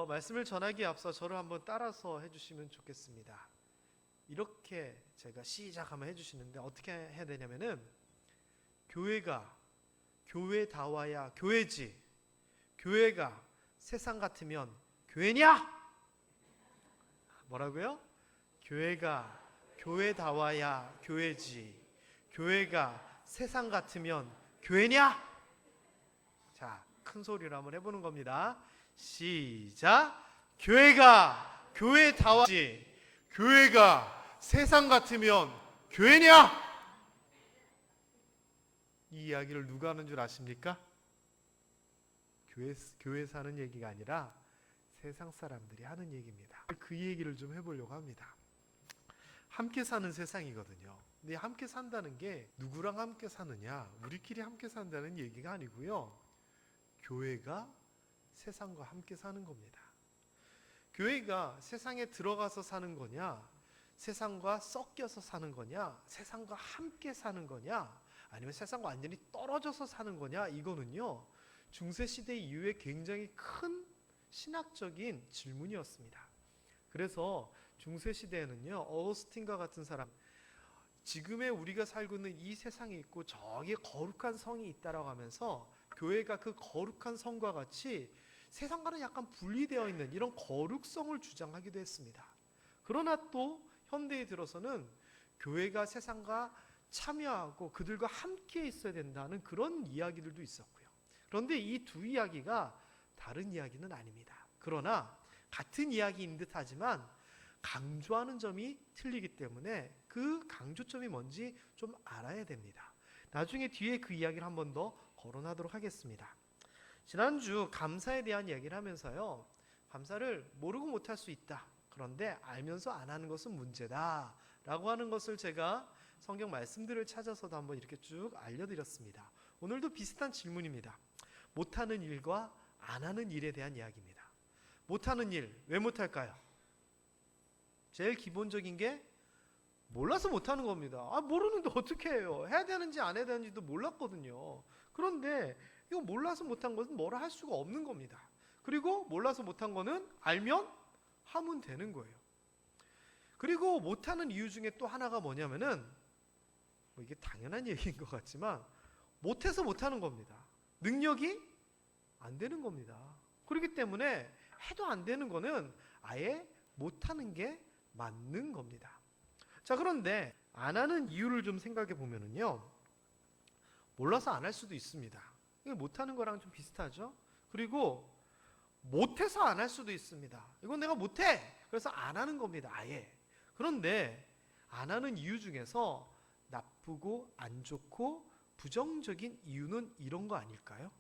말씀을 전하기에 앞서 저를 한번 따라서 해주시면 좋겠습니다. 이렇게 제가 시작하면 해주시는데 어떻게 해야 되냐면은 교회가 교회다워야 교회지, 교회가 세상 같으면 교회냐? 뭐라고요? 교회가 교회다워야 교회지, 교회가 세상 같으면 교회냐? 자, 큰 소리로 한번 해보는 겁니다. 시작. 교회가 교회다워야지, 교회가 세상 같으면 교회냐? 이 이야기를 누가 하는 줄 아십니까? 교회에서 하는 얘기가 아니라 세상 사람들이 하는 얘기입니다. 그 얘기를 좀 해보려고 합니다. 함께 사는 세상이거든요. 근데 함께 산다는 게 누구랑 함께 사느냐, 우리끼리 함께 산다는 얘기가 아니고요. 교회가 세상과 함께 사는 겁니다. 교회가 세상에 들어가서 사는 거냐, 세상과 섞여서 사는 거냐, 세상과 함께 사는 거냐, 아니면 세상과 완전히 떨어져서 사는 거냐, 이거는요 중세시대 이후에 굉장히 큰 신학적인 질문이었습니다. 그래서 중세시대에는요 어거스틴과 같은 사람, 지금의 우리가 살고 있는 이 세상이 있고 저기에 거룩한 성이 있다라고 하면서 교회가 그 거룩한 성과 같이 세상과는 약간 분리되어 있는 이런 거룩성을 주장하기도 했습니다. 그러나 또 현대에 들어서는 교회가 세상과 참여하고 그들과 함께 있어야 된다는 그런 이야기들도 있었고요. 그런데 이 두 이야기가 다른 이야기는 아닙니다. 그러나 같은 이야기인 듯 하지만 강조하는 점이 틀리기 때문에 그 강조점이 뭔지 좀 알아야 됩니다. 나중에 뒤에 그 이야기를 한 번 더 거론하도록 하겠습니다. 지난주 감사에 대한 이야기를 하면서요, 감사를 모르고 못할 수 있다, 그런데 알면서 안 하는 것은 문제다 라고 하는 것을 제가 성경 말씀들을 찾아서도 한번 이렇게 쭉 알려드렸습니다. 오늘도 비슷한 질문입니다. 못하는 일과 안 하는 일에 대한 이야기입니다. 못하는 일, 왜 못할까요? 제일 기본적인 게 몰라서 못하는 겁니다. 모르는데 어떻게 해요? 해야 되는지 안 해야 되는지도 몰랐거든요. 그런데 이거 몰라서 못한 것은 뭐라 할 수가 없는 겁니다. 그리고 몰라서 못한 거는 알면 하면 되는 거예요. 그리고 못하는 이유 중에 또 하나가 뭐냐면은 이게 당연한 얘기인 것 같지만 못해서 못하는 겁니다. 능력이 안 되는 겁니다. 그렇기 때문에 해도 안 되는 거는 아예 못하는 게 맞는 겁니다. 자, 그런데 안 하는 이유를 좀 생각해 보면은요, 몰라서 안 할 수도 있습니다. 이게 못하는 거랑 좀 비슷하죠. 그리고 못해서 안 할 수도 있습니다. 이건 내가 못해, 그래서 안 하는 겁니다, 아예. 그런데 안 하는 이유 중에서 나쁘고 안 좋고 부정적인 이유는 이런 거 아닐까요?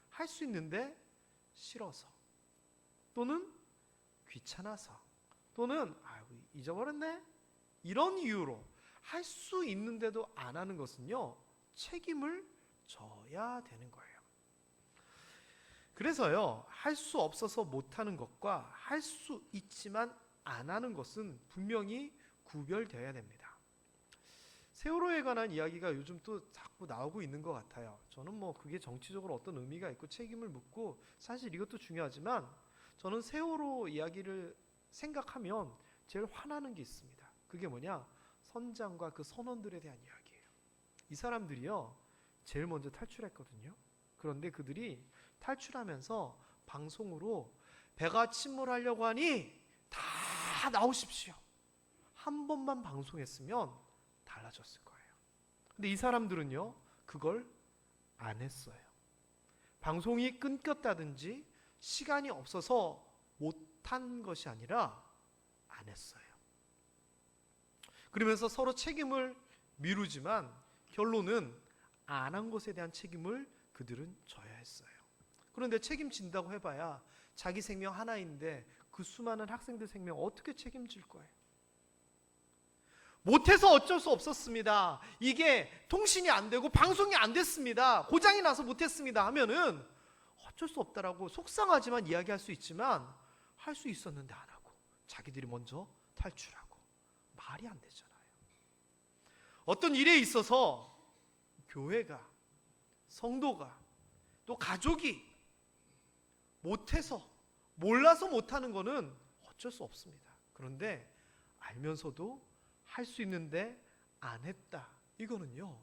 할 수 있는데 싫어서, 또는 귀찮아서, 또는 잊어버렸네, 이런 이유로 할 수 있는데도 안 하는 것은요 책임을 져야 되는 거예요. 그래서요, 할 수 없어서 못하는 것과 할 수 있지만 안 하는 것은 분명히 구별되어야 됩니다. 세월호에 관한 이야기가 요즘 또 자꾸 나오고 있는 것 같아요. 저는 그게 정치적으로 어떤 의미가 있고 책임을 묻고 사실 이것도 중요하지만, 저는 세월호 이야기를 생각하면 제일 화나는 게 있습니다. 그게 뭐냐? 선장과 그 선원들에 대한 이야기예요. 이 사람들이요 제일 먼저 탈출했거든요. 그런데 그들이 탈출하면서 방송으로 배가 침몰하려고 하니 다 나오십시오, 한 번만 방송했으면 달라졌을 거예요. 근데 이 사람들은요 그걸 안 했어요. 방송이 끊겼다든지 시간이 없어서 못한 것이 아니라 안 했어요. 그러면서 서로 책임을 미루지만 결론은 안 한 것에 대한 책임을 그들은 져야 했어요. 그런데 책임진다고 해봐야 자기 생명 하나인데 그 수많은 학생들 생명 어떻게 책임질 거예요? 못해서 어쩔 수 없었습니다, 이게 통신이 안 되고 방송이 안 됐습니다, 고장이 나서 못했습니다 하면은 어쩔 수 없다라고 속상하지만 이야기할 수 있지만, 할 수 있었는데 안 하고 자기들이 먼저 탈출하고, 말이 안 되잖아요. 어떤 일에 있어서 교회가, 성도가, 또 가족이 못해서 몰라서 못하는 거는 어쩔 수 없습니다. 그런데 알면서도 할 수 있는데 안 했다, 이거는요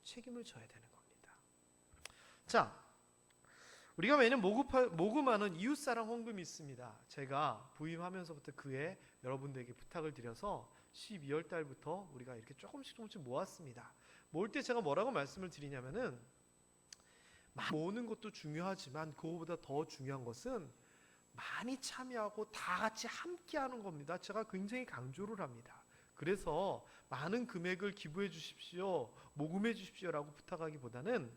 책임을 져야 되는 겁니다. 자, 우리가 매년 모금하는 이웃사랑 헌금이 있습니다. 제가 부임하면서부터 그해 여러분들에게 부탁을 드려서 12월 달부터 우리가 이렇게 조금씩 모았습니다. 모을 때 제가 뭐라고 말씀을 드리냐면은, 모으는 것도 중요하지만 그거보다 더 중요한 것은 많이 참여하고 다 같이 함께 하는 겁니다. 제가 굉장히 강조를 합니다. 그래서 많은 금액을 기부해 주십시오, 모금해 주십시오라고 부탁하기보다는,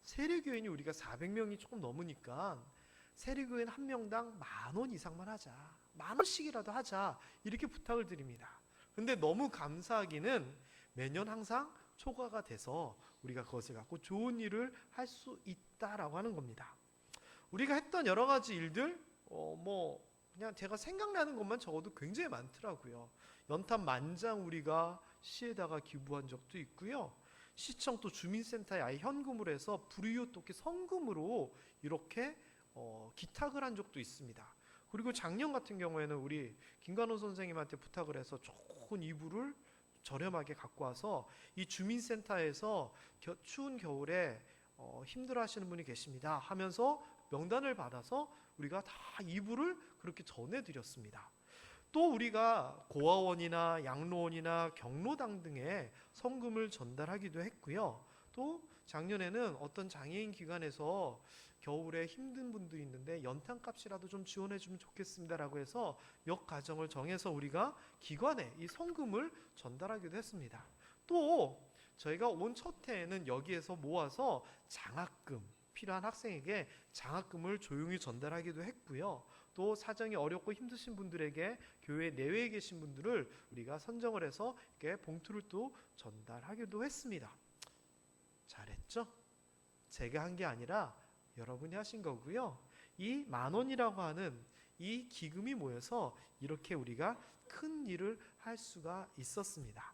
세례교인이 우리가 400명이 조금 넘으니까 세례교인 한 명당 10,000원 이상만 하자, 10,000원씩이라도 하자, 이렇게 부탁을 드립니다. 근데 너무 감사하기는 매년 항상 초과가 돼서 우리가 그것을 갖고 좋은 일을 할 수 있다라고 하는 겁니다. 우리가 했던 여러 가지 일들, 그냥 제가 생각나는 것만 적어도 굉장히 많더라고요. 연탄 10,000장 우리가 시에다가 기부한 적도 있고요. 시청 또 주민센터에 아예 현금으로 해서 불이웃 돕기 성금으로 이렇게 기탁을 한 적도 있습니다. 그리고 작년 같은 경우에는 우리 김관호 선생님한테 부탁을 해서 좋은 이불을 저렴하게 갖고 와서 이 주민센터에서 추운 겨울에 힘들어하시는 분이 계십니다 하면서 명단을 받아서 우리가 다 이불을 그렇게 전해드렸습니다. 또 우리가 고아원이나 양로원이나 경로당 등에 성금을 전달하기도 했고요. 또 작년에는 어떤 장애인 기관에서 겨울에 힘든 분들이 있는데 연탄값이라도 좀 지원해 주면 좋겠습니다라고 해서 몇 가정을 정해서 우리가 기관에 이 성금을 전달하기도 했습니다. 또 저희가 온 첫 해에는 여기에서 모아서 장학금, 필요한 학생에게 장학금을 조용히 전달하기도 했고요. 또 사정이 어렵고 힘드신 분들에게 교회 내외에 계신 분들을 우리가 선정을 해서 이렇게 봉투를 또 전달하기도 했습니다. 잘했죠? 제가 한 게 아니라 여러분이 하신 거고요. 이 10,000원이라고 하는 이 기금이 모여서 이렇게 우리가 큰 일을 할 수가 있었습니다.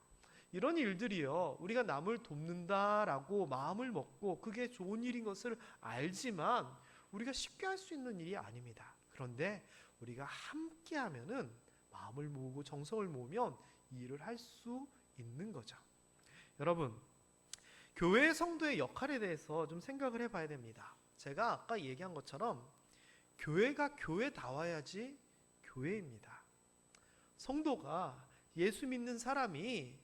이런 일들이요, 우리가 남을 돕는다라고 마음을 먹고 그게 좋은 일인 것을 알지만 우리가 쉽게 할 수 있는 일이 아닙니다. 그런데 우리가 함께 하면은, 마음을 모으고 정성을 모으면 이 일을 할 수 있는 거죠. 여러분, 교회 성도의 역할에 대해서 좀 생각을 해봐야 됩니다. 제가 아까 얘기한 것처럼 교회가 교회다워야지 교회입니다. 성도가, 예수 믿는 사람이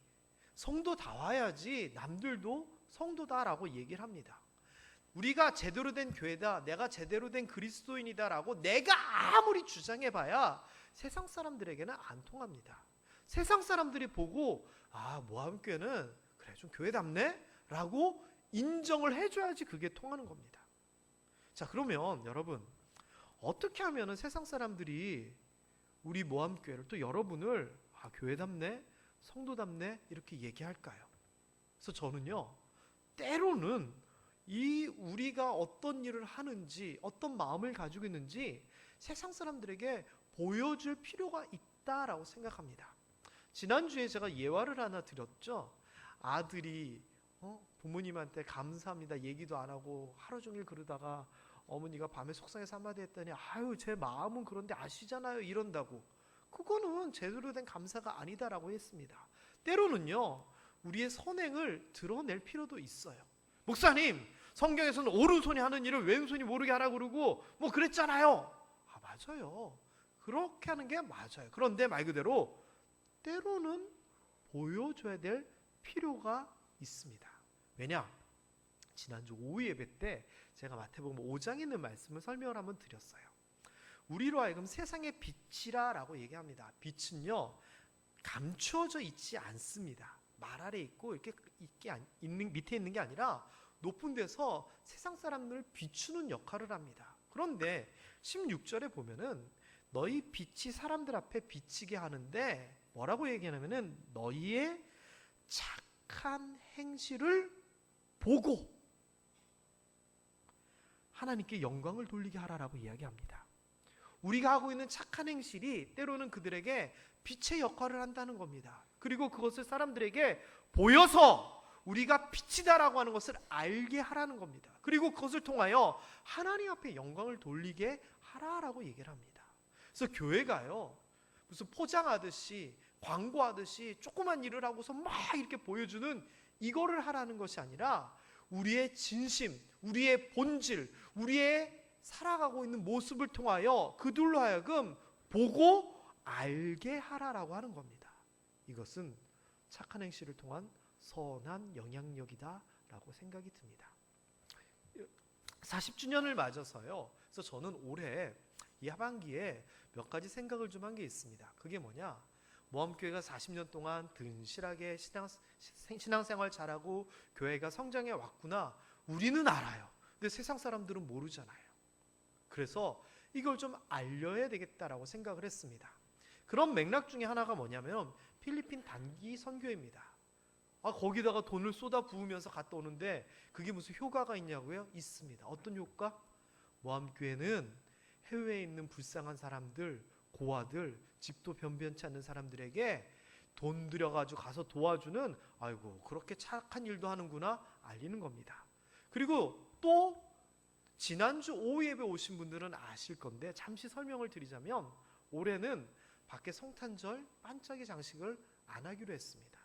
성도다워야지 남들도 성도다라고 얘기를 합니다. 우리가 제대로 된 교회다, 내가 제대로 된 그리스도인이다라고 내가 아무리 주장해봐야 세상 사람들에게는 안 통합니다. 세상 사람들이 보고, 모함교회는 그래 좀 교회답네 라고 인정을 해줘야지 그게 통하는 겁니다. 자, 그러면 여러분, 어떻게 하면 세상 사람들이 우리 모함교회를, 또 여러분을 교회답네, 성도답네 이렇게 얘기할까요? 그래서 저는요, 때로는 이 우리가 어떤 일을 하는지, 어떤 마음을 가지고 있는지 세상 사람들에게 보여줄 필요가 있다라고 생각합니다. 지난주에 제가 예화를 하나 드렸죠. 아들이 부모님한테 감사합니다 얘기도 안 하고 하루 종일 그러다가 어머니가 밤에 속상해서 한마디 했더니, 아유 제 마음은 그런데 아시잖아요 이런다고. 그거는 제대로 된 감사가 아니다라고 했습니다. 때로는요, 우리의 선행을 드러낼 필요도 있어요. 목사님, 성경에서는 오른손이 하는 일을 왼손이 모르게 하라고 그러고 뭐 그랬잖아요. 맞아요. 그렇게 하는 게 맞아요. 그런데 말 그대로 때로는 보여줘야 될 필요가 있습니다. 왜냐? 지난주 오후 예배 때 제가 마태복음 5장에 있는 말씀을 설명을 한번 드렸어요. 우리로 하여금 세상의 빛이라고 얘기합니다. 빛은요, 감추어져 있지 않습니다. 말 아래 있고 이렇게 밑에 있는 게 아니라 높은 데서 세상 사람들을 비추는 역할을 합니다. 그런데 16절에 보면은 너희 빛이 사람들 앞에 비치게 하는데 뭐라고 얘기하냐면은 너희의 착한 행실을 보고 하나님께 영광을 돌리게 하라라고 이야기합니다. 우리가 하고 있는 착한 행실이 때로는 그들에게 빛의 역할을 한다는 겁니다. 그리고 그것을 사람들에게 보여서 우리가 빛이다라고 하는 것을 알게 하라는 겁니다. 그리고 그것을 통하여 하나님 앞에 영광을 돌리게 하라라고 얘기를 합니다. 그래서 교회가요, 무슨 포장하듯이 광고하듯이 조그만 일을 하고서 막 이렇게 보여주는 이거를 하라는 것이 아니라 우리의 진심, 우리의 본질, 우리의 살아가고 있는 모습을 통하여 그들로 하여금 보고 알게 하라라고 하는 겁니다. 이것은 착한 행실을 통한 선한 영향력이다라고 생각이 듭니다. 40주년을 맞아서요, 그래서 저는 올해 이 하반기에 몇 가지 생각을 좀 한 게 있습니다. 그게 뭐냐, 모험교회가 40년 동안 든실하게 신앙생활 잘하고 교회가 성장해 왔구나, 우리는 알아요. 근데 세상 사람들은 모르잖아요. 그래서 이걸 좀 알려야 되겠다라고 생각을 했습니다. 그런 맥락 중에 하나가 뭐냐면 필리핀 단기 선교입니다. 거기다가 돈을 쏟아 부으면서 갔다 오는데 그게 무슨 효과가 있냐고요? 있습니다. 어떤 효과? 모함교회는 해외에 있는 불쌍한 사람들, 고아들, 집도 변변치 않는 사람들에게 돈 들여가지고 가서 도와주는, 아이고 그렇게 착한 일도 하는구나 알리는 겁니다. 그리고 또 지난주 오후 예배 오신 분들은 아실 건데 잠시 설명을 드리자면, 올해는 밖에 성탄절 반짝이 장식을 안 하기로 했습니다.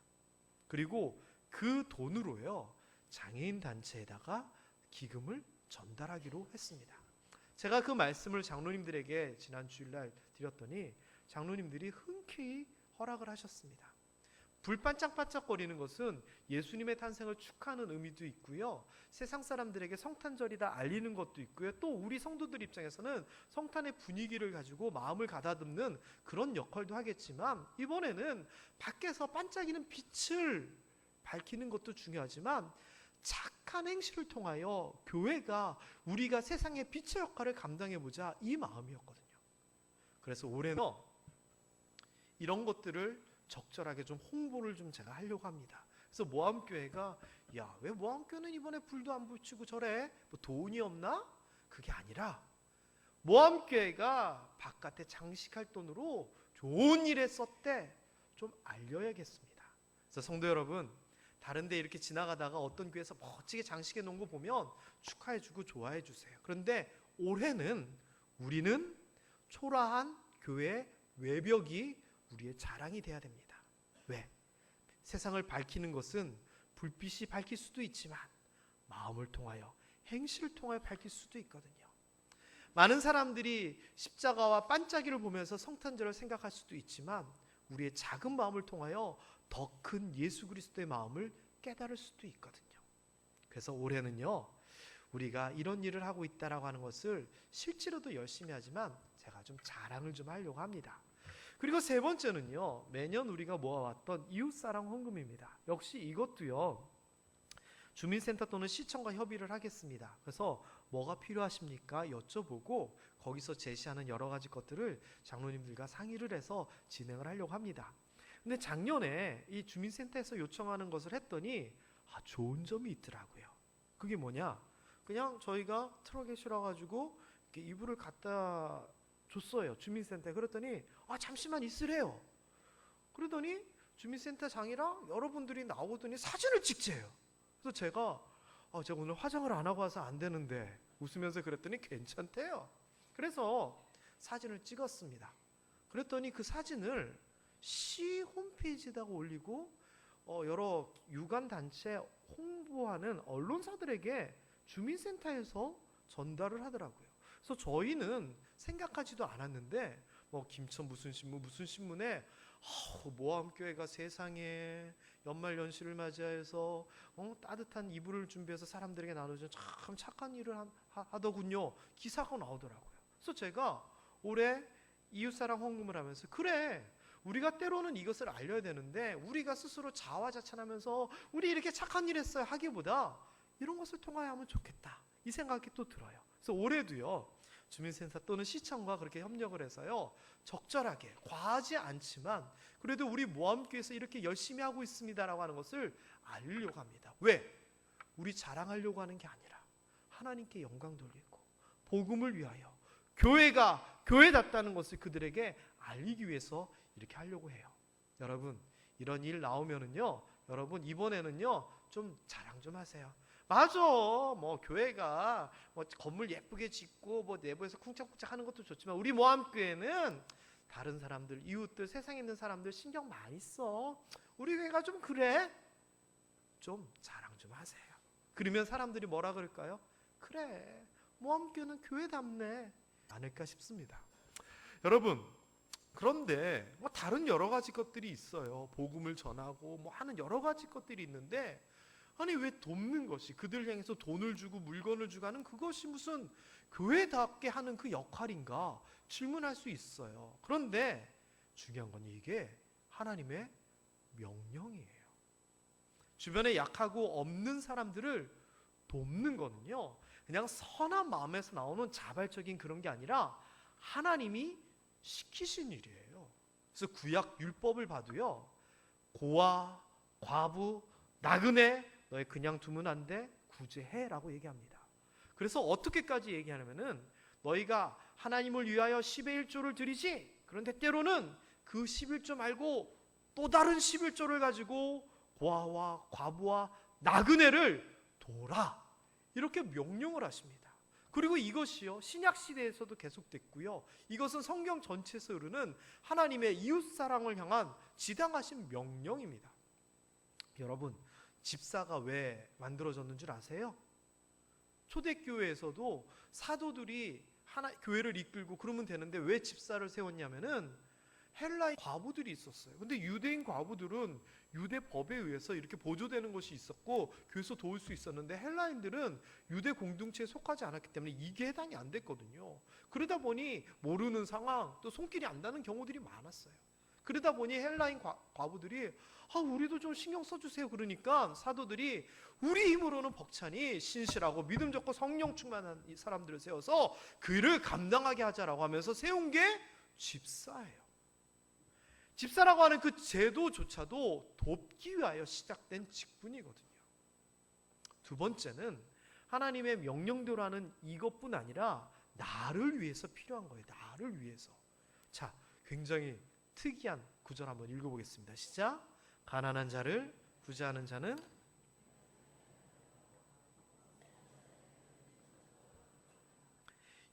그리고 그 돈으로요, 장애인 단체에다가 기금을 전달하기로 했습니다. 제가 그 말씀을 장로님들에게 지난 주일날 드렸더니 장로님들이 흔쾌히 허락을 하셨습니다. 불 반짝반짝거리는 것은 예수님의 탄생을 축하하는 의미도 있고요, 세상 사람들에게 성탄절이다 알리는 것도 있고요, 또 우리 성도들 입장에서는 성탄의 분위기를 가지고 마음을 가다듬는 그런 역할도 하겠지만, 이번에는 밖에서 반짝이는 빛을 밝히는 것도 중요하지만 착한 행실을 통하여 교회가, 우리가 세상의 빛의 역할을 감당해보자, 이 마음이었거든요. 그래서 올해는 이런 것들을 적절하게 좀 홍보를 좀 제가 하려고 합니다. 그래서 모함교회가, 야, 왜 모함교회는 이번에 불도 안 붙이고 저래? 뭐 돈이 없나? 그게 아니라 모함교회가 바깥에 장식할 돈으로 좋은 일에 썼대, 좀 알려야겠습니다. 그래서 성도 여러분, 다른 데 이렇게 지나가다가 어떤 교회에서 멋지게 장식해 놓은 거 보면 축하해주고 좋아해 주세요. 그런데 올해는 우리는 초라한 교회 외벽이 우리의 자랑이 돼야 됩니다. 왜? 세상을 밝히는 것은 불빛이 밝힐 수도 있지만 마음을 통하여, 행실을 통하여 밝힐 수도 있거든요. 많은 사람들이 십자가와 반짝이를 보면서 성탄절을 생각할 수도 있지만 우리의 작은 마음을 통하여 더 큰 예수 그리스도의 마음을 깨달을 수도 있거든요. 그래서 올해는요, 우리가 이런 일을 하고 있다라고 하는 것을 실제로도 열심히 하지만 제가 좀 자랑을 좀 하려고 합니다. 그리고 세 번째는요, 매년 우리가 모아왔던 이웃사랑 헌금입니다. 역시 이것도요, 주민센터 또는 시청과 협의를 하겠습니다. 그래서 뭐가 필요하십니까? 여쭤보고 거기서 제시하는 여러 가지 것들을 장로님들과 상의를 해서 진행을 하려고 합니다. 근데 작년에 이 주민센터에서 요청하는 것을 했더니 좋은 점이 있더라고요. 그게 뭐냐? 그냥 저희가 트럭에 실어가지고 이렇게 이불을 갖다 줬어요, 주민센터에. 그랬더니 잠시만 있으래요. 그러더니 주민센터 장이랑 여러분들이 나오더니 사진을 찍재요. 그래서 제가 오늘 화장을 안 하고 와서 안 되는데, 웃으면서 그랬더니 괜찮대요. 그래서 사진을 찍었습니다. 그랬더니 그 사진을 시 홈페이지에다가 올리고 여러 유관단체 홍보하는 언론사들에게 주민센터에서 전달을 하더라고요. 그래서 저희는 생각하지도 않았는데 김천 무슨 신문에 모함교회가 세상에 연말연시를 맞이해서 따뜻한 이불을 준비해서 사람들에게 나눠주는 참 착한 일을 하더군요, 기사가 나오더라고요. 그래서 제가 올해 이웃사랑 헌금을 하면서, 그래, 우리가 때로는 이것을 알려야 되는데 우리가 스스로 자화자찬하면서 우리 이렇게 착한 일 했어요 하기보다 이런 것을 통하여 하면 좋겠다, 이 생각이 또 들어요. 그래서 올해도요, 주민센터 또는 시청과 그렇게 협력을 해서요, 적절하게, 과하지 않지만 그래도 우리 모함교회에서 이렇게 열심히 하고 있습니다라고 하는 것을 알리려고 합니다. 왜? 우리 자랑하려고 하는 게 아니라 하나님께 영광 돌리고 복음을 위하여 교회가 교회답다는 것을 그들에게 알리기 위해서 이렇게 하려고 해요. 여러분, 이런 일 나오면은요, 여러분 이번에는요 좀 자랑 좀 하세요. 맞아. 뭐 교회가 뭐 건물 예쁘게 짓고 뭐 내부에서 쿵짝쿵짝 하는 것도 좋지만 우리 모함교회는 다른 사람들, 이웃들, 세상에 있는 사람들 신경 많이 써. 우리 교회가 좀 그래. 좀 자랑 좀 하세요. 그러면 사람들이 뭐라 그럴까요? 그래, 모함교회는 교회답네 않을까 싶습니다. 여러분, 그런데 뭐 다른 여러 가지 것들이 있어요. 복음을 전하고 뭐 하는 여러 가지 것들이 있는데, 아니 왜 돕는 것이, 그들 향해서 돈을 주고 물건을 주고 하는 그것이 무슨 교회답게 하는 그 역할인가 질문할 수 있어요. 그런데 중요한 건 이게 하나님의 명령이에요. 주변에 약하고 없는 사람들을 돕는 거는요, 그냥 선한 마음에서 나오는 자발적인 그런 게 아니라 하나님이 시키신 일이에요. 그래서 구약 율법을 봐도요, 고아, 과부, 나그네 너희 그냥 두면 안 돼, 구제해라고 얘기합니다. 그래서 어떻게까지 얘기하냐면은 너희가 하나님을 위하여 10의 1조를 드리지, 그런데 때로는 그 11조 말고 또 다른 11조를 가지고 고아와 과부와 나그네를 도라, 이렇게 명령을 하십니다. 그리고 이것이요, 신약 시대에서도 계속됐고요, 이것은 성경 전체에서 흐르는 하나님의 이웃사랑을 향한 지당하신 명령입니다. 여러분, 집사가 왜 만들어졌는 줄 아세요? 초대교회에서도 사도들이 교회를 이끌고 그러면 되는데 왜 집사를 세웠냐면은 헬라인 과부들이 있었어요. 근데 유대인 과부들은 유대 법에 의해서 이렇게 보조되는 것이 있었고 교회에서 도울 수 있었는데, 헬라인들은 유대 공동체에 속하지 않았기 때문에 이게 해당이 안 됐거든요. 그러다 보니 모르는 상황, 또 손길이 안 닿는 경우들이 많았어요. 그러다 보니 헬라인 과부들이 우리도 좀 신경 써주세요. 그러니까 사도들이 우리 힘으로는 벅차니 신실하고 믿음 좋고 성령 충만한 이 사람들을 세워서 그를 감당하게 하자라고 하면서 세운 게 집사예요. 집사라고 하는 그 제도조차도 돕기 위하여 시작된 직분이거든요. 두 번째는 하나님의 명령대로 하는 이것뿐 아니라 나를 위해서 필요한 거예요. 나를 위해서. 자, 굉장히 특이한 구절 한번 읽어보겠습니다. 시작. 가난한 자를 구제하는 자는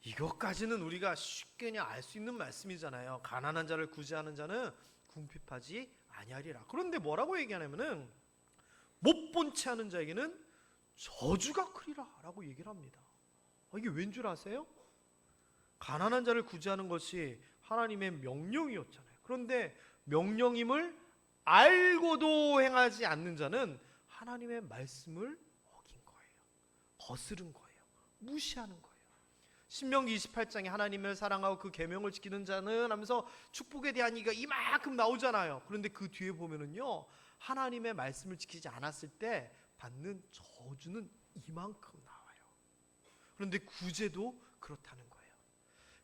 이것까지는 우리가 쉽게 그냥 알 수 있는 말씀이잖아요. 가난한 자를 구제하는 자는 궁핍하지 아니하리라. 그런데 뭐라고 얘기하냐면은 못 본 채 하는 자에게는 저주가 크리라 라고 얘기를 합니다. 이게 왠 줄 아세요? 가난한 자를 구제하는 것이 하나님의 명령이었잖아요. 그런데 명령임을 알고도 행하지 않는 자는 하나님의 말씀을 어긴 거예요. 거스른 거예요. 무시하는 거예요. 신명기 28장에 하나님을 사랑하고 그 계명을 지키는 자는 하면서 축복에 대한 얘기가 이만큼 나오잖아요. 그런데 그 뒤에 보면은요, 하나님의 말씀을 지키지 않았을 때 받는 저주는 이만큼 나와요. 그런데 구제도 그렇다는 거예요.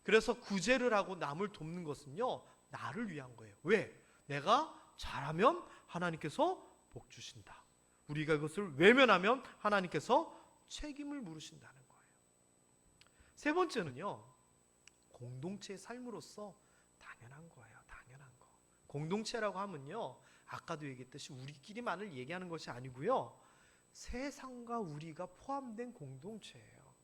그래서 구제를 하고 남을 돕는 것은요, 나를 위한 거예요. 왜? 내가 잘하면 하나님께서 복 주신다. 우리가 그것을 외면하면 하나님께서 책임을 물으신다는 거예요. 세 번째는요, 공동체의 삶으로서 당연한 거예요. 당연한 거. 공동체라고 하면요, 아까도 얘기했듯이 우리끼리만을 얘기하는 것이 아니고요, 세상과 우리가 포함된 공동체예요.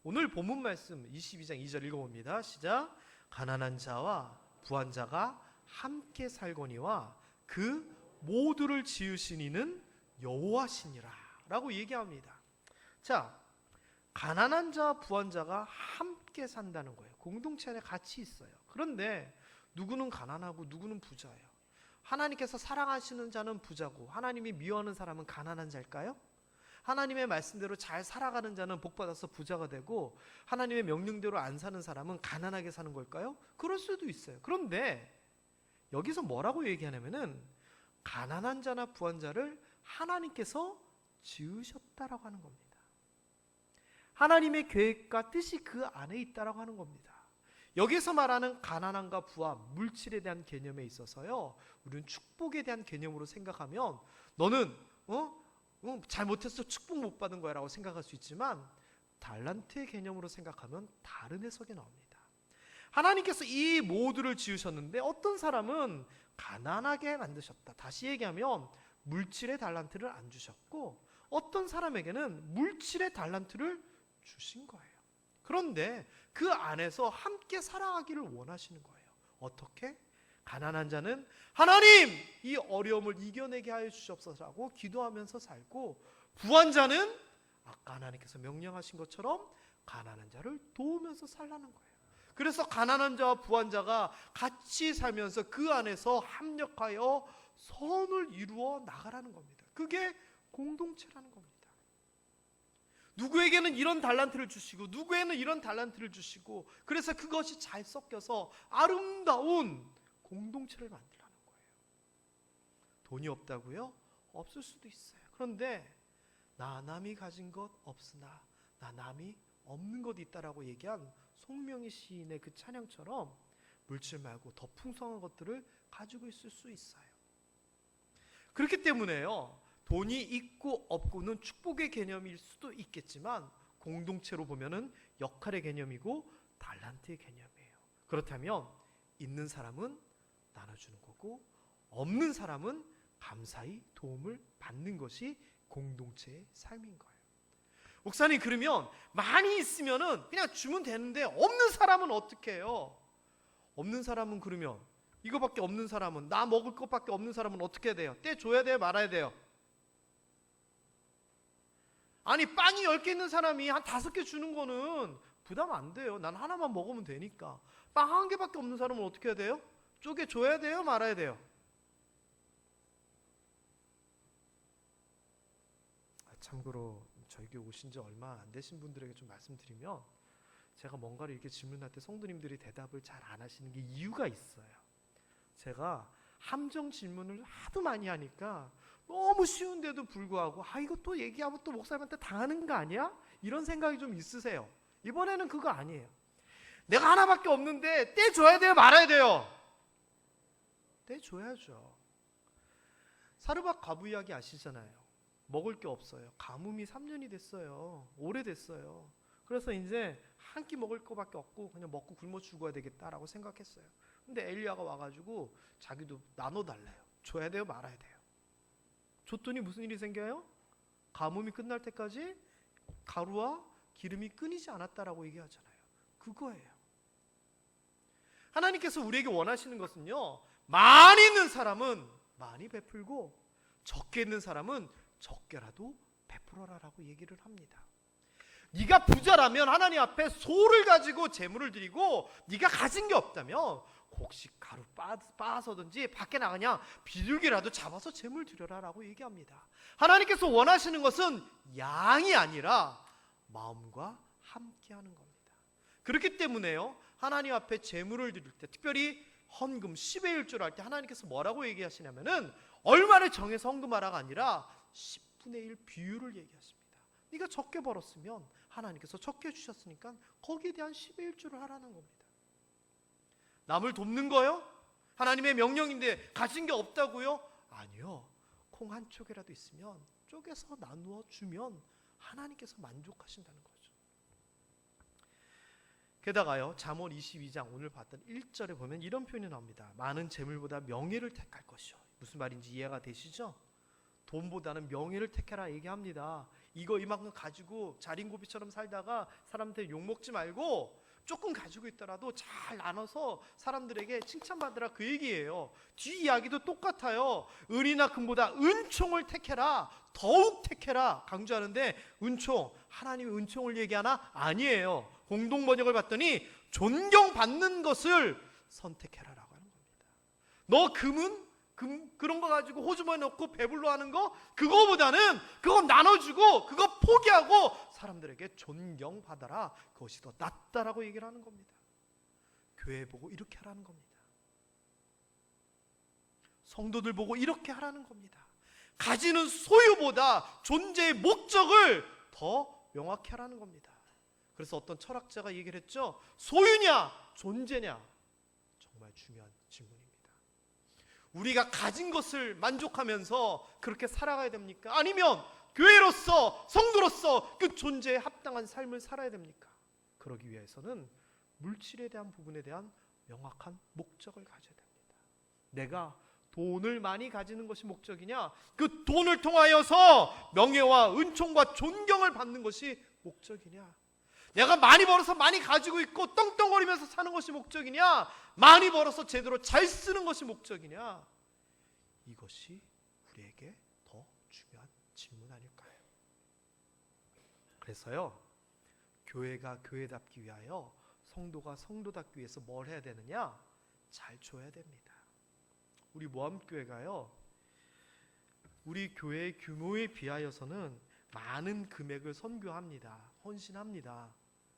오늘 본문 말씀 22장 2절 읽어봅니다. 시작. 가난한 자와 부한 자가 함께 살거니와 그 모두를 지으신 이는 여호와시니라 라고 얘기합니다. 자, 가난한 자와 부한 자가 함께 산다는 거예요. 공동체 안에 같이 있어요. 그런데 누구는 가난하고 누구는 부자예요. 하나님께서 사랑하시는 자는 부자고 하나님이 미워하는 사람은 가난한 자일까요? 하나님의 말씀대로 잘 살아가는 자는 복받아서 부자가 되고 하나님의 명령대로 안 사는 사람은 가난하게 사는 걸까요? 그럴 수도 있어요. 그런데 여기서 뭐라고 얘기하냐면은 가난한 자나 부한 자를 하나님께서 지으셨다라고 하는 겁니다. 하나님의 계획과 뜻이 그 안에 있다라고 하는 겁니다. 여기서 말하는 가난함과 부함, 물질에 대한 개념에 있어서요, 우리는 축복에 대한 개념으로 생각하면 너는 잘못해서 축복 못 받은 거야 라고 생각할 수 있지만, 달란트의 개념으로 생각하면 다른 해석이 나옵니다. 하나님께서 이 모두를 지으셨는데 어떤 사람은 가난하게 만드셨다. 다시 얘기하면 물질의 달란트를 안 주셨고, 어떤 사람에게는 물질의 달란트를 주신 거예요. 그런데 그 안에서 함께 살아가기를 원하시는 거예요. 어떻게? 가난한 자는 하나님 이 어려움을 이겨내게 하여 주시옵소서라고 기도하면서 살고, 부한 자는 아까 하나님께서 명령하신 것처럼 가난한 자를 도우면서 살라는 거예요. 그래서 가난한 자와 부한 자가 같이 살면서 그 안에서 합력하여 선을 이루어 나가라는 겁니다. 그게 공동체라는 겁니다. 누구에게는 이런 달란트를 주시고 누구에게는 이런 달란트를 주시고, 그래서 그것이 잘 섞여서 아름다운 공동체를 만들라는 거예요. 돈이 없다고요? 없을 수도 있어요. 그런데 나 남이 가진 것 없으나 나 남이 없는 것 있다라고 얘기한 송명희 시인의 그 찬양처럼 물질 말고 더 풍성한 것들을 가지고 있을 수 있어요. 그렇기 때문에요, 돈이 있고 없고는 축복의 개념일 수도 있겠지만 공동체로 보면은 역할의 개념이고 달란트의 개념이에요. 그렇다면 있는 사람은 나눠주는 거고 없는 사람은 감사히 도움을 받는 것이 공동체의 삶인 거예요. 목사님, 그러면 많이 있으면은 그냥 주면 되는데 없는 사람은 어떻게 해요? 없는 사람은, 그러면 이거밖에 없는 사람은, 나 먹을 것밖에 없는 사람은 어떻게 해야 돼요? 떼줘야 돼요? 말아야 돼요? 아니, 빵이 10개 있는 사람이 한 5개 주는 거는 부담 안 돼요. 난 하나만 먹으면 되니까. 빵 1개밖에 없는 사람은 어떻게 해야 돼요? 쪼개줘야 돼요? 말아야 돼요? 참고로 저희 교회 오신 지 얼마 안 되신 분들에게 좀 말씀드리면, 제가 뭔가를 이렇게 질문할 때 성도님들이 대답을 잘 안 하시는 게 이유가 있어요. 제가 함정 질문을 하도 많이 하니까 너무 쉬운데도 불구하고 이거 또 얘기하면 또 목사님한테 당하는 거 아니야? 이런 생각이 좀 있으세요. 이번에는 그거 아니에요. 내가 하나밖에 없는데 떼줘야 돼요? 말아야 돼요? 떼줘야죠. 사르밧 과부 이야기 아시잖아요. 먹을 게 없어요. 가뭄이 3년이 됐어요. 오래됐어요. 그래서 이제 한 끼 먹을 거밖에 없고 그냥 먹고 굶어 죽어야 되겠다라고 생각했어요. 근데 엘리야가 와가지고 자기도 나눠달래요. 줘야 돼요? 말아야 돼요? 줬더니 무슨 일이 생겨요? 가뭄이 끝날 때까지 가루와 기름이 끊이지 않았다라고 얘기하잖아요. 그거예요. 하나님께서 우리에게 원하시는 것은요, 많이 있는 사람은 많이 베풀고 적게 있는 사람은 적게라도 베풀어라라고 얘기를 합니다. 네가 부자라면 하나님 앞에 소를 가지고 제물을 드리고, 네가 가진 게 없다면 혹시 가루 빻아서든지 밖에 나가냐 비둘기라도 잡아서 제물 드려라라고 얘기합니다. 하나님께서 원하시는 것은 양이 아니라 마음과 함께하는 겁니다. 그렇기 때문에요, 하나님 앞에 제물을 드릴 때, 특별히 헌금 10의 1조를 할 때 하나님께서 뭐라고 얘기하시냐면은 얼마를 정해서 헌금하라가 아니라 10분의 1 비율을 얘기하십니다. 네가 적게 벌었으면 하나님께서 적게 주셨으니까 거기에 대한 10의 1조를 하라는 겁니다. 남을 돕는 거요? 하나님의 명령인데 가진 게 없다고요? 아니요. 콩 한 쪽이라도 있으면 쪼개서 나누어 주면 하나님께서 만족하신다는 거죠. 게다가요, 잠언 22장 오늘 봤던 1절에 보면 이런 표현이 나옵니다. 많은 재물보다 명예를 택할 것이요. 무슨 말인지 이해가 되시죠? 돈보다는 명예를 택해라 얘기합니다. 이거 이만큼 가지고 자린고비처럼 살다가 사람한테 욕먹지 말고 조금 가지고 있더라도 잘 나눠서 사람들에게 칭찬받으라, 그 얘기예요. 뒤 이야기도 똑같아요. 은이나 금보다 은총을 택해라, 더욱 택해라 강조하는데, 은총, 하나님의 은총을 얘기하나? 아니에요. 공동번역을 봤더니 존경받는 것을 선택해라라고 하는 겁니다. 너 그런 거 가지고 호주머니 넣고 배불러 하는 거, 그거보다는 그거 나눠주고 그거 포기하고 사람들에게 존경받아라, 그것이 더 낫다라고 얘기를 하는 겁니다. 교회 보고 이렇게 하라는 겁니다. 성도들 보고 이렇게 하라는 겁니다. 가지는 소유보다 존재의 목적을 더 명확히 하라는 겁니다. 그래서 어떤 철학자가 얘기를 했죠. 소유냐 존재냐, 정말 중요한 질문입니다. 우리가 가진 것을 만족하면서 그렇게 살아가야 됩니까? 아니면 교회로서, 성도로서 그 존재에 합당한 삶을 살아야 됩니까? 그러기 위해서는 물질에 대한 부분에 대한 명확한 목적을 가져야 됩니다. 내가 돈을 많이 가지는 것이 목적이냐? 그 돈을 통하여서 명예와 은총과 존경을 받는 것이 목적이냐? 내가 많이 벌어서 많이 가지고 있고 떵떵거리면서 사는 것이 목적이냐? 많이 벌어서 제대로 잘 쓰는 것이 목적이냐? 이것이 우리에게 더 중요한 질문 아닐까요? 그래서요, 교회가 교회답기 위하여, 성도가 성도답기 위해서 뭘 해야 되느냐? 잘 줘야 됩니다. 우리 모함교회가요, 우리 교회의 규모에 비하여서는 많은 금액을 선교합니다. 헌신합니다.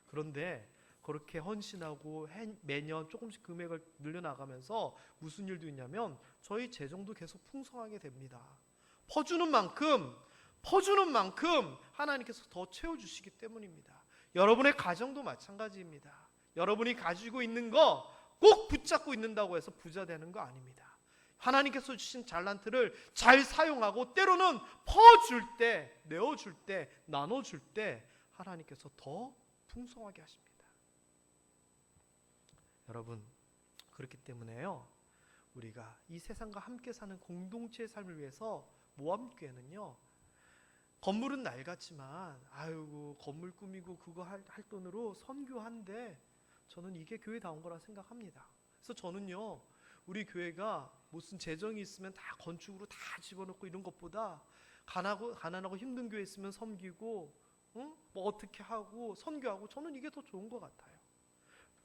그런데 그렇게 헌신하고 매년 조금씩 금액을 늘려나가면서 무슨 일도 있냐면 저희 재정도 계속 풍성하게 됩니다. 퍼주는 만큼 하나님께서 더 채워주시기 때문입니다. 여러분의 가정도 마찬가지입니다. 여러분이 가지고 있는 거 꼭 붙잡고 있는다고 해서 부자 되는 거 아닙니다. 하나님께서 주신 잘난트를 잘 사용하고 때로는 퍼줄 때, 내어줄 때, 나눠줄 때 하나님께서 더 풍성하게 하십니다. 여러분, 그렇기 때문에요, 우리가 이 세상과 함께 사는 공동체의 삶을 위해서 모함교회는요, 건물은 낡았지만 아이고 건물 꾸미고 그거 할 돈으로 선교한데 저는 이게 교회다운 거라 생각합니다. 그래서 저는요, 우리 교회가 무슨 재정이 있으면 다 건축으로 다 집어넣고 이런 것보다 가난하고 힘든 교회 있으면 섬기고 뭐 어떻게 하고 선교하고, 저는 이게 더 좋은 것 같아요.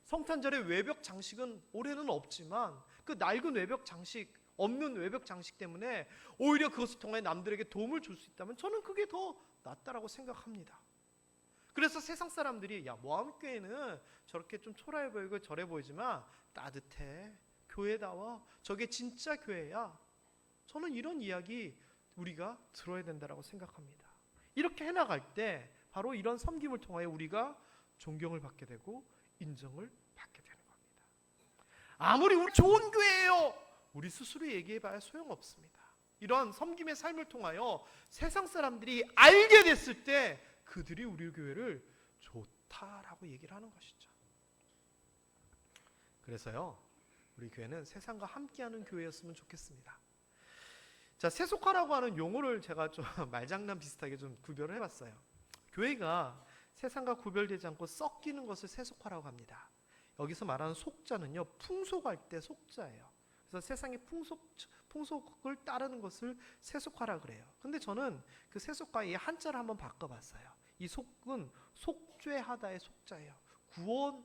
성탄절의 외벽 장식은 올해는 없지만 그 낡은 외벽 장식, 없는 외벽 장식 때문에 오히려 그것을 통해 남들에게 도움을 줄 수 있다면 저는 그게 더 낫다라고 생각합니다. 그래서 세상 사람들이 야, 모함교회는 저렇게 좀 초라해 보이고 저래 보이지만 따뜻해, 교회다워, 저게 진짜 교회야. 저는 이런 이야기 우리가 들어야 된다라고 생각합니다. 이렇게 해나갈 때 바로 이런 섬김을 통하여 우리가 존경을 받게 되고 인정을 받게 되는 겁니다. 아무리 우리 좋은 교회예요, 우리 스스로 얘기해봐야 소용없습니다. 이런 섬김의 삶을 통하여 세상 사람들이 알게 됐을 때 그들이 우리 교회를 좋다라고 얘기를 하는 것이죠. 그래서요, 우리 교회는 세상과 함께하는 교회였으면 좋겠습니다. 자, 세속화라고 하는 용어를 제가 좀 말장난 비슷하게 좀 구별을 해봤어요. 교회가 세상과 구별되지 않고 섞이는 것을 세속화라고 합니다. 여기서 말하는 속자는요, 풍속할 때 속자예요. 그래서 세상의 풍속을 따르는 것을 세속화라 그래요. 근데 저는 그 세속화의 한자를 한번 바꿔봤어요. 이 속은 속죄하다의 속자예요. 구원,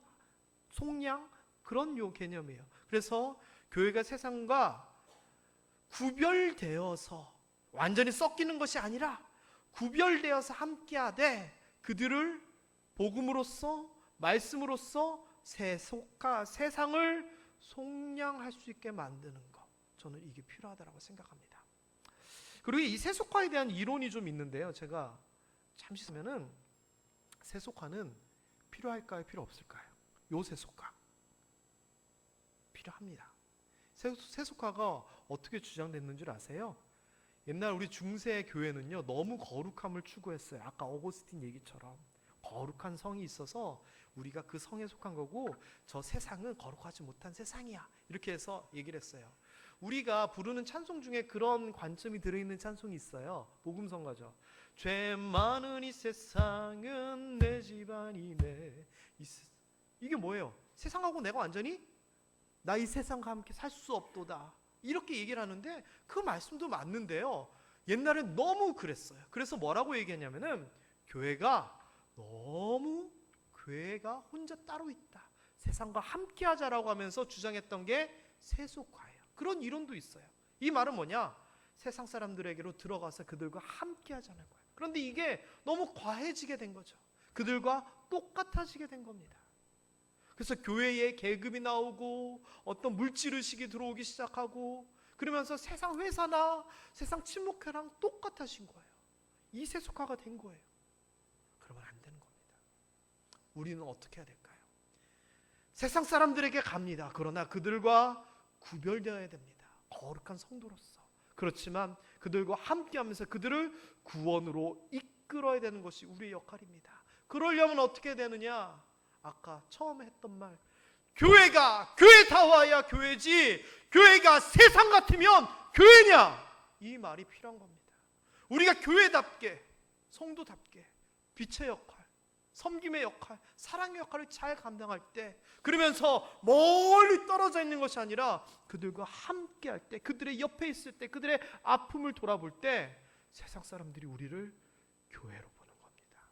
속량, 그런 요 개념이에요. 그래서 교회가 세상과 구별되어서 완전히 섞이는 것이 아니라 구별되어서 함께하되 그들을 복음으로써, 말씀으로써 세상을 속량할 수 있게 만드는 것, 저는 이게 필요하다고 생각합니다. 그리고 이 세속화에 대한 이론이 좀 있는데요, 제가 잠시 쓰면은 세속화는 필요할까요, 필요 없을까요? 요 세속화 필요합니다. 세속화가 어떻게 주장됐는 줄 아세요? 옛날 우리 중세 교회는요, 너무 거룩함을 추구했어요. 아까 어거스틴 얘기처럼 거룩한 성이 있어서 우리가 그 성에 속한 거고 저 세상은 거룩하지 못한 세상이야, 이렇게 해서 얘기를 했어요. 우리가 부르는 찬송 중에 그런 관점이 들어있는 찬송이 있어요. 복음성가죠. 죄 많은 이 세상은 내 집안이네. 이게 뭐예요? 세상하고 내가 완전히 나 이 세상과 함께 살 수 없도다, 이렇게 얘기를 하는데 그 말씀도 맞는데요, 옛날엔 너무 그랬어요. 그래서 뭐라고 얘기했냐면은 교회가 혼자 따로 있다, 세상과 함께 하자라고 하면서 주장했던 게 세속화예요. 그런 이론도 있어요. 이 말은 뭐냐? 세상 사람들에게로 들어가서 그들과 함께 하자는 거예요. 그런데 이게 너무 과해지게 된 거죠. 그들과 똑같아지게 된 겁니다. 그래서 교회에 계급이 나오고 어떤 물질의식이 들어오기 시작하고 그러면서 세상 회사나 세상 친목회랑 똑같아진 거예요. 이 세속화가 된 거예요. 그러면 안 되는 겁니다. 우리는 어떻게 해야 될까요? 세상 사람들에게 갑니다. 그러나 그들과 구별되어야 됩니다. 거룩한 성도로서. 그렇지만 그들과 함께하면서 그들을 구원으로 이끌어야 되는 것이 우리의 역할입니다. 그러려면 어떻게 되느냐? 아까 처음에 했던 말, 교회가 교회다워야 교회지, 교회가 세상 같으면 교회냐? 이 말이 필요한 겁니다. 우리가 교회답게, 성도답게 빛의 역할, 섬김의 역할, 사랑의 역할을 잘 감당할 때, 그러면서 멀리 떨어져 있는 것이 아니라 그들과 함께 할 때, 그들의 옆에 있을 때, 그들의 아픔을 돌아볼 때 세상 사람들이 우리를 교회로 보는 겁니다.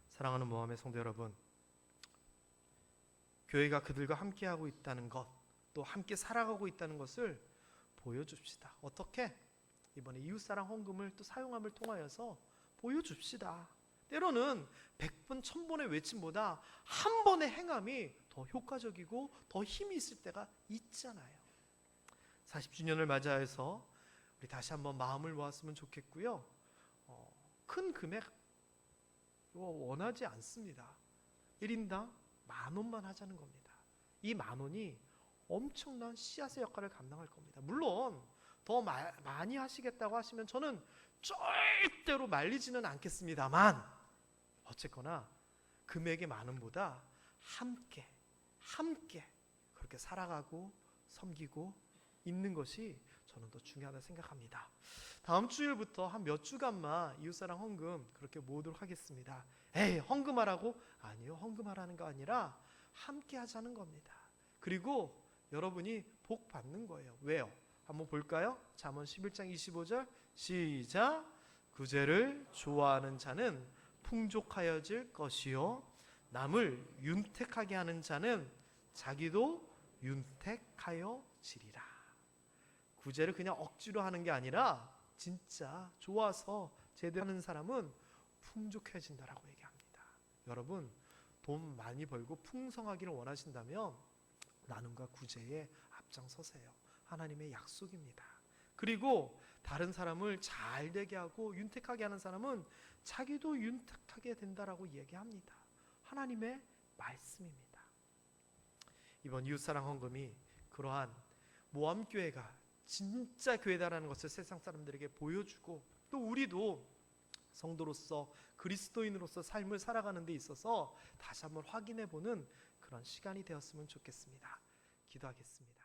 사랑하는 모함의 성도 여러분, 교회가 그들과 함께하고 있다는 것, 또 함께 살아가고 있다는 것을 보여줍시다. 어떻게? 이번에 이웃사랑 헌금을 또 사용함을 통하여서 보여줍시다. 때로는 100번 1000번의 외침보다 한 번의 행함이 더 효과적이고 더 힘이 있을 때가 있잖아요. 40주년을 맞이해서 우리 다시 한번 마음을 모았으면 좋겠고요. 큰 금액 원하지 않습니다. 1인당 10,000원만 하자는 겁니다. 이 10,000원이 엄청난 씨앗의 역할을 감당할 겁니다. 물론 더 많이 하시겠다고 하시면 저는 절대로 말리지는 않겠습니다만, 어쨌거나 금액의 많음보다 함께 그렇게 살아가고 섬기고 있는 것이 저는 더 중요하다 생각합니다. 다음 주일부터 한 몇 주간만 이웃사랑 헌금 그렇게 모으도록 하겠습니다. 에이, 헌금하라고? 아니요, 헌금하라는 거 아니라 함께 하자는 겁니다. 그리고 여러분이 복 받는 거예요. 왜요? 한번 볼까요? 잠언 11장 25절 시작. 구제를 좋아하는 자는 풍족하여질 것이요, 남을 윤택하게 하는 자는 자기도 윤택하여지리라. 구제를 그냥 억지로 하는 게 아니라 진짜 좋아서 제대로 하는 사람은 풍족해진다라고 얘기합니다. 여러분, 돈 많이 벌고 풍성하기를 원하신다면 나눔과 구제에 앞장서세요. 하나님의 약속입니다. 그리고 다른 사람을 잘 되게 하고 윤택하게 하는 사람은 자기도 윤택하게 된다라고 얘기합니다. 하나님의 말씀입니다. 이번 이웃사랑 헌금이 그러한 모함교회가 진짜 교회다라는 것을 세상 사람들에게 보여주고, 또 우리도 성도로서 그리스도인으로서 삶을 살아가는 데 있어서 다시 한번 확인해보는 그런 시간이 되었으면 좋겠습니다. 기도하겠습니다.